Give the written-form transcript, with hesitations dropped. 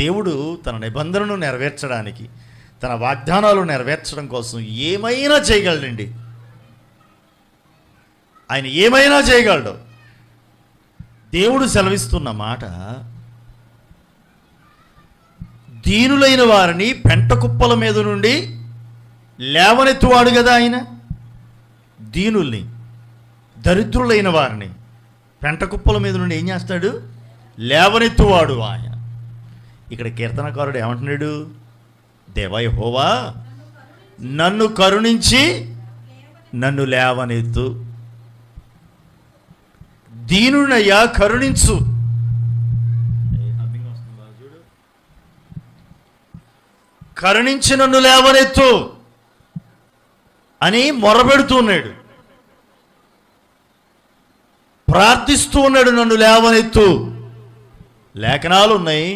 దేవుడు తన నిబంధనను నెరవేర్చడానికి, తన వాగ్దానాలు నెరవేర్చడం కోసం ఏమైనా చేయగలడండి. ఆయన ఏమైనా చేయగలడు. దేవుడు సెలవిస్తున్న మాట, దీనులైన వారిని పెంట కుప్పల మీద నుండి లేవనెత్తువాడు కదా ఆయన. దీనుల్ని, దరిద్రులైన వారిని పెంట కుప్పల మీద నుండి ఏం చేస్తాడు? లేవనెత్తువాడు ఆయన. ఇక్కడ కీర్తనకారుడు ఏమంటున్నాడు? దేవా యెహోవా, నన్ను కరుణించి నన్ను లేవనెత్తు. దీనునయ్యా కరుణించు. కరుణించి నన్ను లేవనెత్తు అని మొరబెడుతూ ఉన్నాడు, ప్రార్థిస్తూ ఉన్నాడు. నన్ను లేవనెత్తు. లేఖనాలు ఉన్నాయి,